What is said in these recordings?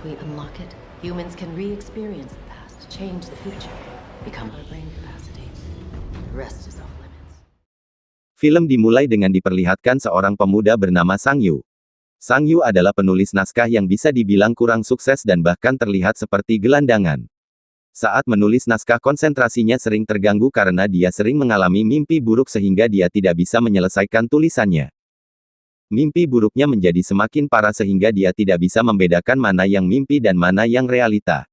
we unlock it, humans can re-experience the past, change the future, become our brain capacity. The rest is off limits. Film dimulai dengan diperlihatkan seorang pemuda bernama Sang Yu. Sang Yu adalah penulis naskah yang bisa dibilang kurang sukses dan bahkan terlihat seperti gelandangan. Saat menulis naskah konsentrasinya sering terganggu karena dia sering mengalami mimpi buruk sehingga dia tidak bisa menyelesaikan tulisannya. Mimpi buruknya menjadi semakin parah sehingga dia tidak bisa membedakan mana yang mimpi dan mana yang realita.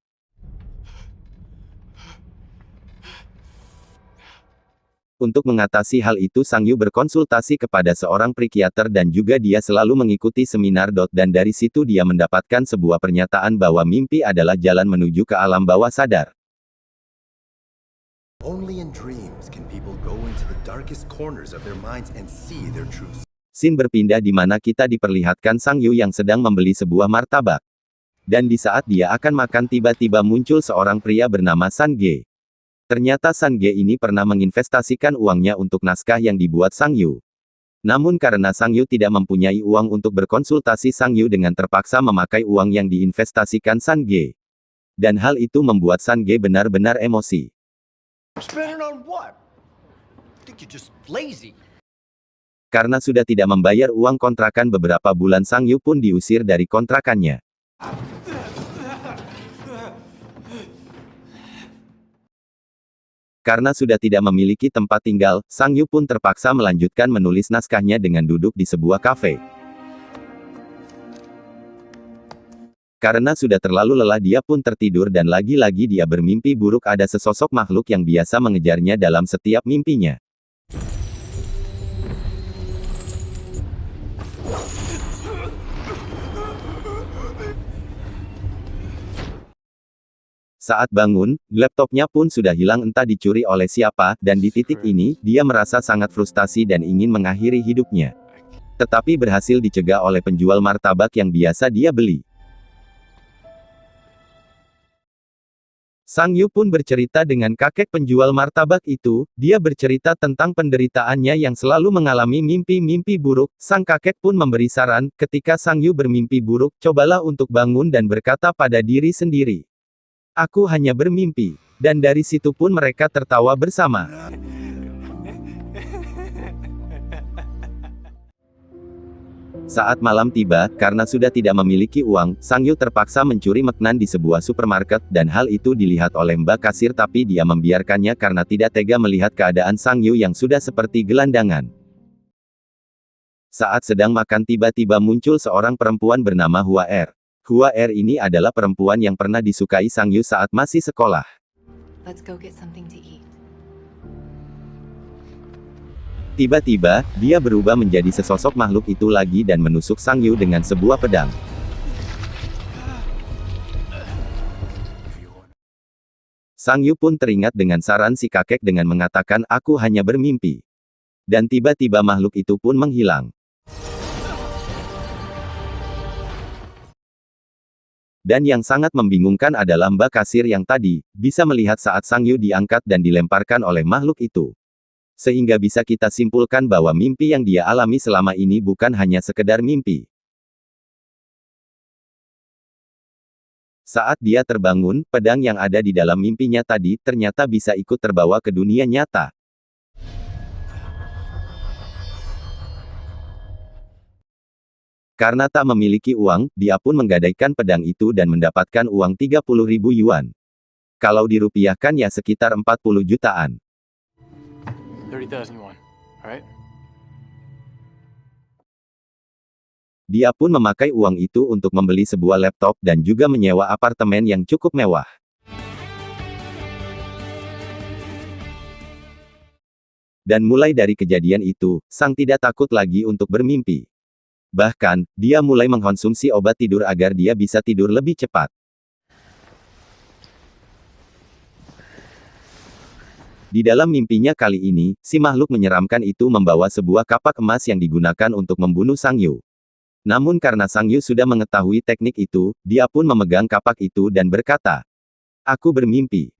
Untuk mengatasi hal itu Sang Yu berkonsultasi kepada seorang psikiater dan juga dia selalu mengikuti seminar. Dan dari situ dia mendapatkan sebuah pernyataan bahwa mimpi adalah jalan menuju ke alam bawah sadar. Only in dreams can people go into the darkest corners of their minds and see their true. Scene berpindah di mana kita diperlihatkan Sang Yu yang sedang membeli sebuah martabak. Dan di saat dia akan makan tiba-tiba muncul seorang pria bernama San Ge. Ternyata San Ge ini pernah menginvestasikan uangnya untuk naskah yang dibuat Sang Yu. Namun karena Sang Yu tidak mempunyai uang untuk berkonsultasi, Sang Yu dengan terpaksa memakai uang yang diinvestasikan San Ge. Dan hal itu membuat San Ge benar-benar emosi. Spend it on what? Think you're just lazy. Karena sudah tidak membayar uang kontrakan beberapa bulan, Sang Yu pun diusir dari kontrakannya. Karena sudah tidak memiliki tempat tinggal, Sang Yu pun terpaksa melanjutkan menulis naskahnya dengan duduk di sebuah kafe. Karena sudah terlalu lelah dia pun tertidur dan lagi-lagi dia bermimpi buruk ada sesosok makhluk yang biasa mengejarnya dalam setiap mimpinya. Saat bangun, laptopnya pun sudah hilang entah dicuri oleh siapa, dan di titik ini, dia merasa sangat frustasi dan ingin mengakhiri hidupnya. Tetapi berhasil dicegah oleh penjual martabak yang biasa dia beli. Sang Yu pun bercerita dengan kakek penjual martabak itu, dia bercerita tentang penderitaannya yang selalu mengalami mimpi-mimpi buruk. Sang kakek pun memberi saran, ketika Sang Yu bermimpi buruk, cobalah untuk bangun dan berkata pada diri sendiri, "Aku hanya bermimpi." Dan dari situ pun mereka tertawa bersama. Saat malam tiba, karena sudah tidak memiliki uang, Sang Yu terpaksa mencuri makanan di sebuah supermarket, dan hal itu dilihat oleh Mbak kasir tapi dia membiarkannya karena tidak tega melihat keadaan Sang Yu yang sudah seperti gelandangan. Saat sedang makan tiba-tiba muncul seorang perempuan bernama Hua Er. Hua Er ini adalah perempuan yang pernah disukai Sang Yu saat masih sekolah. Let's go get something to eat. Tiba-tiba, dia berubah menjadi sesosok makhluk itu lagi dan menusuk Sang Yu dengan sebuah pedang. Sang Yu pun teringat dengan saran si kakek dengan mengatakan aku hanya bermimpi. Dan tiba-tiba makhluk itu pun menghilang. Dan yang sangat membingungkan adalah Mbak kasir yang tadi, bisa melihat saat Sang Yu diangkat dan dilemparkan oleh makhluk itu. Sehingga bisa kita simpulkan bahwa mimpi yang dia alami selama ini bukan hanya sekedar mimpi. Saat dia terbangun, pedang yang ada di dalam mimpinya tadi, ternyata bisa ikut terbawa ke dunia nyata. Karena tak memiliki uang, dia pun menggadaikan pedang itu dan mendapatkan uang 30.000 yuan. Kalau dirupiahkan ya sekitar 40 jutaan. 30,000 yuan, alright? Dia pun memakai uang itu untuk membeli sebuah laptop dan juga menyewa apartemen yang cukup mewah. Dan mulai dari kejadian itu, Sang tidak takut lagi untuk bermimpi. Bahkan, dia mulai mengkonsumsi obat tidur agar dia bisa tidur lebih cepat. Di dalam mimpinya kali ini, si makhluk menyeramkan itu membawa sebuah kapak emas yang digunakan untuk membunuh Sang Yu. Namun karena Sang Yu sudah mengetahui teknik itu, dia pun memegang kapak itu dan berkata, "Aku bermimpi."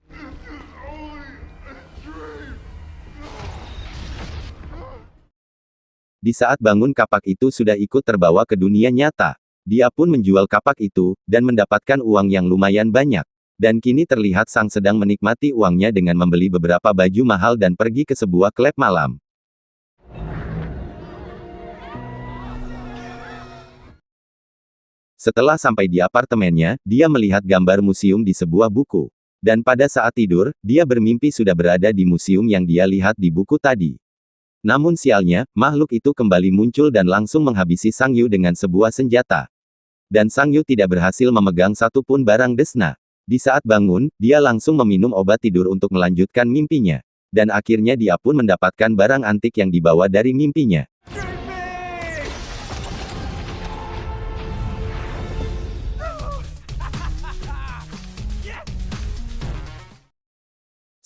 Di saat bangun kapak itu sudah ikut terbawa ke dunia nyata. Dia pun menjual kapak itu, dan mendapatkan uang yang lumayan banyak. Dan kini terlihat Sang sedang menikmati uangnya dengan membeli beberapa baju mahal dan pergi ke sebuah klub malam. Setelah sampai di apartemennya, dia melihat gambar museum di sebuah buku. Dan pada saat tidur, dia bermimpi sudah berada di museum yang dia lihat di buku tadi. Namun sialnya, makhluk itu kembali muncul dan langsung menghabisi Sang Yu dengan sebuah senjata. Dan Sang Yu tidak berhasil memegang satu pun barang desna. Di saat bangun, dia langsung meminum obat tidur untuk melanjutkan mimpinya. Dan akhirnya dia pun mendapatkan barang antik yang dibawa dari mimpinya.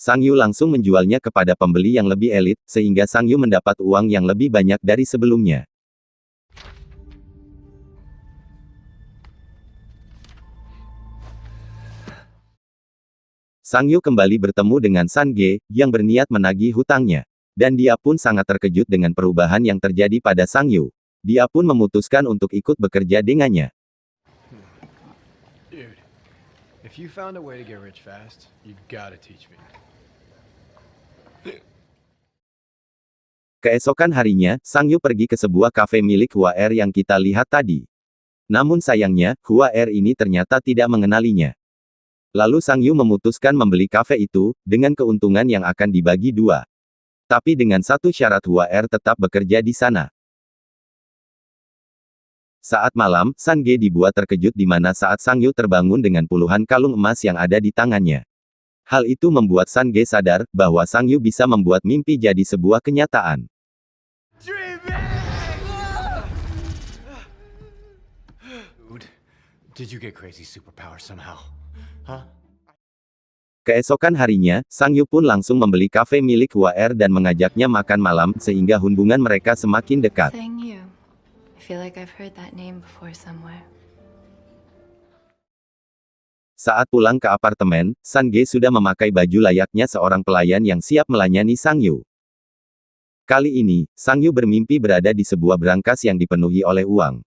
Sang Yu langsung menjualnya kepada pembeli yang lebih elit, sehingga Sang Yu mendapat uang yang lebih banyak dari sebelumnya. Sang Yu kembali bertemu dengan San Ge, yang berniat menagih hutangnya. Dan dia pun sangat terkejut dengan perubahan yang terjadi pada Sang Yu. Dia pun memutuskan untuk ikut bekerja dengannya. Dude, if you found a way to get rich fast, you gotta teach me. Keesokan harinya, Sang Yu pergi ke sebuah kafe milik Hua Er yang kita lihat tadi. Namun sayangnya, Hua Er ini ternyata tidak mengenalinya. Lalu Sang Yu memutuskan membeli kafe itu, dengan keuntungan yang akan dibagi dua. Tapi dengan satu syarat, Hua Er tetap bekerja di sana. Saat malam, San Ge dibuat terkejut di mana saat Sang Yu terbangun dengan puluhan kalung emas yang ada di tangannya. Hal itu membuat San Ge sadar, bahwa Sang Yu bisa membuat mimpi jadi sebuah kenyataan. Dude, did you get crazy superpower somehow? Huh? Keesokan harinya, Sang Yu pun langsung membeli kafe milik Hua Er dan mengajaknya makan malam, sehingga hubungan mereka semakin dekat. Sang Yu. I feel like I've heard that name before somewhere. Saat pulang ke apartemen, San Ge sudah memakai baju layaknya seorang pelayan yang siap melayani Sang Yu. Kali ini, Sang Yu bermimpi berada di sebuah brankas yang dipenuhi oleh uang.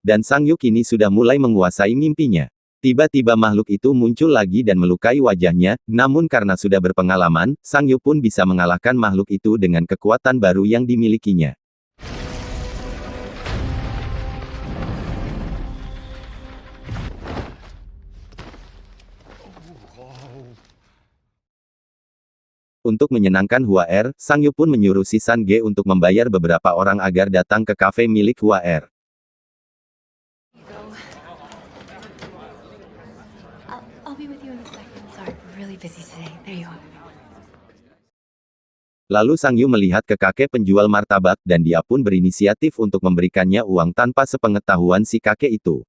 Dan Sang Yu kini sudah mulai menguasai mimpinya. Tiba-tiba makhluk itu muncul lagi dan melukai wajahnya, namun karena sudah berpengalaman, Sang Yu pun bisa mengalahkan makhluk itu dengan kekuatan baru yang dimilikinya. Untuk menyenangkan Hua Er, Sang Yu pun menyuruh si San Ge untuk membayar beberapa orang agar datang ke kafe milik Hua Er. I'll be with you in a second. Sorry, we're really busy today. There you are. Lalu Sang Yu melihat ke kakek penjual martabak dan dia pun berinisiatif untuk memberikannya uang tanpa sepengetahuan si kakek itu.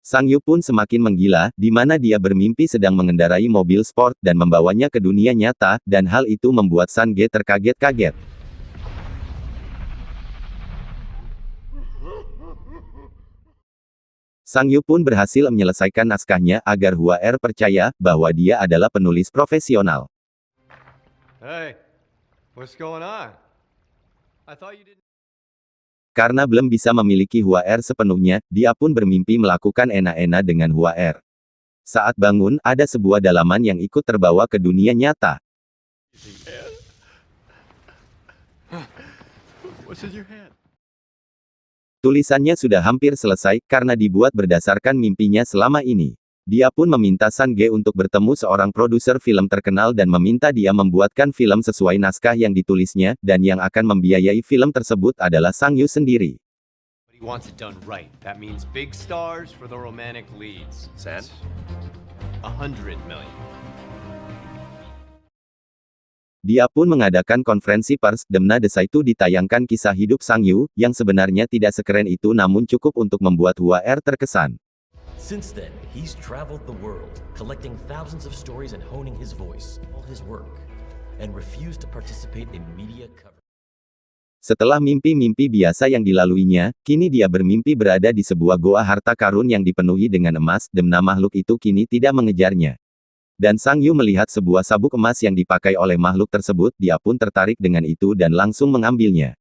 Sang Yu pun semakin menggila, di mana dia bermimpi sedang mengendarai mobil sport dan membawanya ke dunia nyata, dan hal itu membuat San Ge terkaget-kaget. Sang Yu pun berhasil menyelesaikan naskahnya agar Hua Er percaya bahwa dia adalah penulis profesional. Hey, what's going on? I thought you didn't. Karena belum bisa memiliki Hua Er sepenuhnya, dia pun bermimpi melakukan enak-enak dengan Hua Er. Saat bangun, ada sebuah dalaman yang ikut terbawa ke dunia nyata. What's in your hand? Tulisannya sudah hampir selesai, karena dibuat berdasarkan mimpinya selama ini. Dia pun meminta San Ge untuk bertemu seorang produser film terkenal dan meminta dia membuatkan film sesuai naskah yang ditulisnya, dan yang akan membiayai film tersebut adalah Sang Yu sendiri. But he wants it done right. That means big stars for the romantic leads. San? 100 million. Dia pun mengadakan konferensi pers, Demna Desa itu ditayangkan kisah hidup Sang Yu, yang sebenarnya tidak sekeren itu namun cukup untuk membuat Hua Er terkesan. Since then, he's traveled the world, collecting thousands of stories and honing his voice, all his work, and refused to participate in media coverage. Setelah mimpi-mimpi biasa yang dilaluinya, kini dia bermimpi berada di sebuah goa harta karun yang dipenuhi dengan emas, Demna makhluk itu kini tidak mengejarnya. Dan Sang Yu melihat sebuah sabuk emas yang dipakai oleh makhluk tersebut, dia pun tertarik dengan itu dan langsung mengambilnya.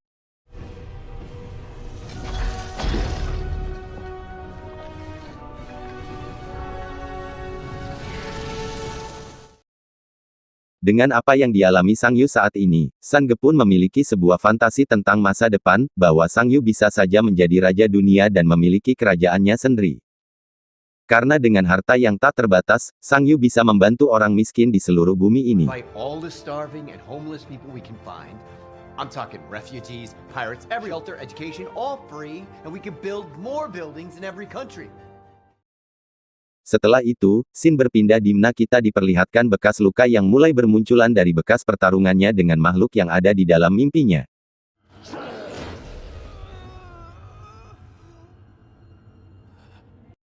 Dengan apa yang dialami Sang Yu saat ini, San Ge pun memiliki sebuah fantasi tentang masa depan, bahwa Sang Yu bisa saja menjadi raja dunia dan memiliki kerajaannya sendiri. Karena dengan harta yang tak terbatas, Sang Yu bisa membantu orang miskin di seluruh bumi ini. Fight all the starving and homeless people we can find. I'm talking refugees, pirates, every shelter, education, all free, and we can build more buildings in every country. Setelah itu, scene berpindah di mana kita diperlihatkan bekas luka yang mulai bermunculan dari bekas pertarungannya dengan makhluk yang ada di dalam mimpinya.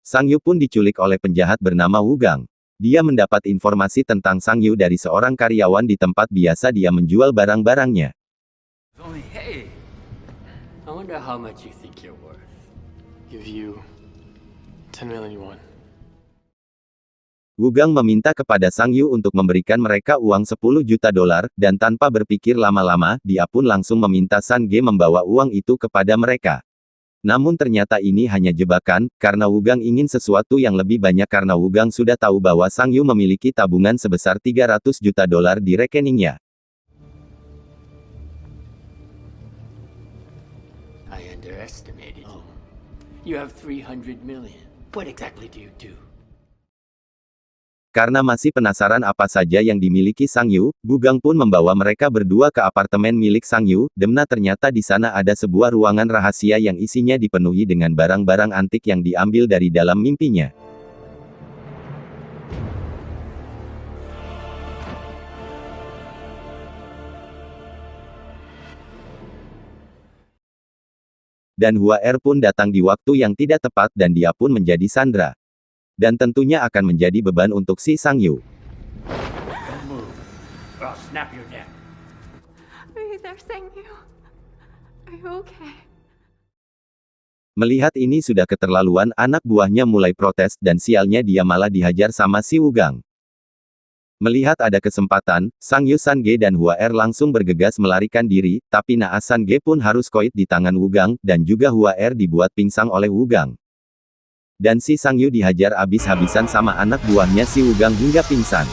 Sang Yu pun diculik oleh penjahat bernama Wu Gang. Dia mendapat informasi tentang Sang Yu dari seorang karyawan di tempat biasa dia menjual barang-barangnya. Hey, I wonder how much you think you're worth. Give you 10 million yuan. Wu Gang meminta kepada Sang Yu untuk memberikan mereka uang 10 juta dolar, dan tanpa berpikir lama-lama, dia pun langsung meminta San Ge membawa uang itu kepada mereka. Namun ternyata ini hanya jebakan, karena Wu Gang ingin sesuatu yang lebih banyak karena Wu Gang sudah tahu bahwa Sang Yu memiliki tabungan sebesar 300 juta dolar di rekeningnya. I underestimated you. You have 300 million. What exactly do you do? Karena masih penasaran apa saja yang dimiliki Sang Yu, Wu Gang pun membawa mereka berdua ke apartemen milik Sang Yu, dimana ternyata di sana ada sebuah ruangan rahasia yang isinya dipenuhi dengan barang-barang antik yang diambil dari dalam mimpinya. Dan Hua Er pun datang di waktu yang tidak tepat dan dia pun menjadi sandera. Dan tentunya akan menjadi beban untuk si Sang Yu. I'll snap your neck. Are you there, Sang Yu? Are you okay? Melihat ini sudah keterlaluan, anak buahnya mulai protes, dan sialnya dia malah dihajar sama si Wu Gang. Melihat ada kesempatan, Sang Yu, San Ge dan Hua Er langsung bergegas melarikan diri, tapi naas San Ge pun harus koit di tangan Wu Gang, dan juga Hua Er dibuat pingsan oleh Wu Gang. Dan si Sang Yu dihajar habis-habisan sama anak buahnya si Wu Gang hingga pingsan.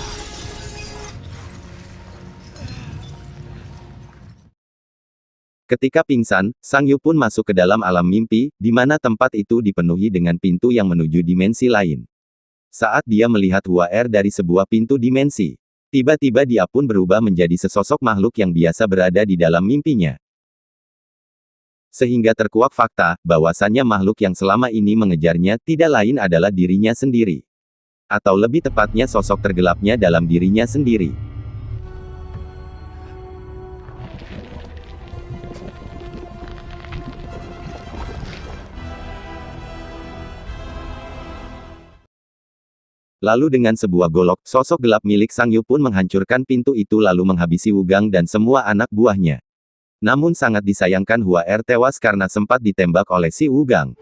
Ketika pingsan, Sang Yu pun masuk ke dalam alam mimpi, di mana tempat itu dipenuhi dengan pintu yang menuju dimensi lain. Saat dia melihat Hua Er dari sebuah pintu dimensi, tiba-tiba dia pun berubah menjadi sesosok makhluk yang biasa berada di dalam mimpinya. Sehingga terkuak fakta, bahwasannya makhluk yang selama ini mengejarnya tidak lain adalah dirinya sendiri. Atau lebih tepatnya sosok tergelapnya dalam dirinya sendiri. Lalu dengan sebuah golok, sosok gelap milik Sang Yu pun menghancurkan pintu itu lalu menghabisi Wu Gang dan semua anak buahnya. Namun sangat disayangkan Hua Er tewas karena sempat ditembak oleh si Wu Gang.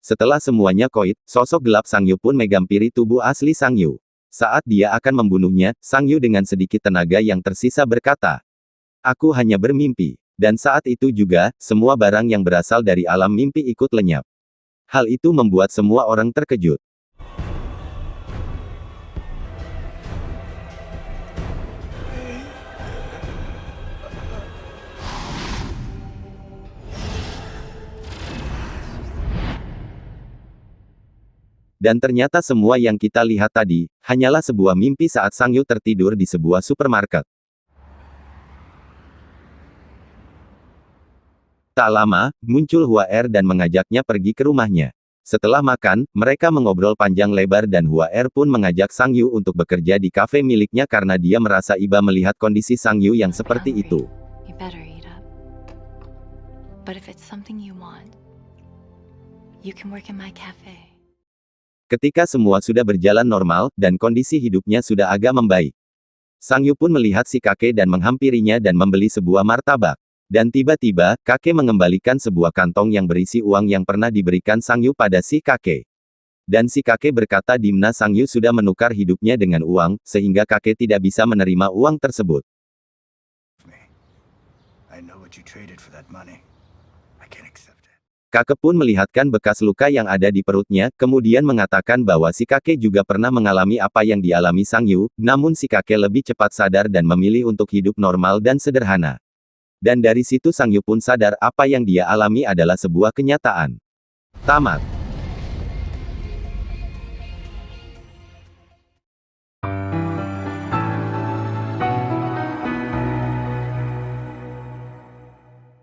Setelah semuanya koit, sosok gelap Sang Yu pun megampiri tubuh asli Sang Yu. Saat dia akan membunuhnya, Sang Yu dengan sedikit tenaga yang tersisa berkata, "Aku hanya bermimpi." Dan saat itu juga, semua barang yang berasal dari alam mimpi ikut lenyap. Hal itu membuat semua orang terkejut. Dan ternyata semua yang kita lihat tadi, hanyalah sebuah mimpi saat Sang Yu tertidur di sebuah supermarket. Tak lama, muncul Hua Er dan mengajaknya pergi ke rumahnya. Setelah makan, mereka mengobrol panjang lebar dan Hua Er pun mengajak Sang Yu untuk bekerja di kafe miliknya karena dia merasa iba melihat kondisi Sang Yu yang seperti itu. You better eat up. But if it's something you want, you can work in my cafe. Ketika semua sudah berjalan normal, dan kondisi hidupnya sudah agak membaik, Sang Yu pun melihat si kakek dan menghampirinya dan membeli sebuah martabak. Dan tiba-tiba, kakek mengembalikan sebuah kantong yang berisi uang yang pernah diberikan Sang Yu pada si kakek. Dan si kakek berkata dimana Sang Yu sudah menukar hidupnya dengan uang, sehingga kakek tidak bisa menerima uang tersebut. I know what you traded for that money. I can't accept it. Kakek pun melihatkan bekas luka yang ada di perutnya, kemudian mengatakan bahwa si kakek juga pernah mengalami apa yang dialami Sang Yu, namun si kakek lebih cepat sadar dan memilih untuk hidup normal dan sederhana. Dan dari situ Sang Yu pun sadar apa yang dia alami adalah sebuah kenyataan. Tamat.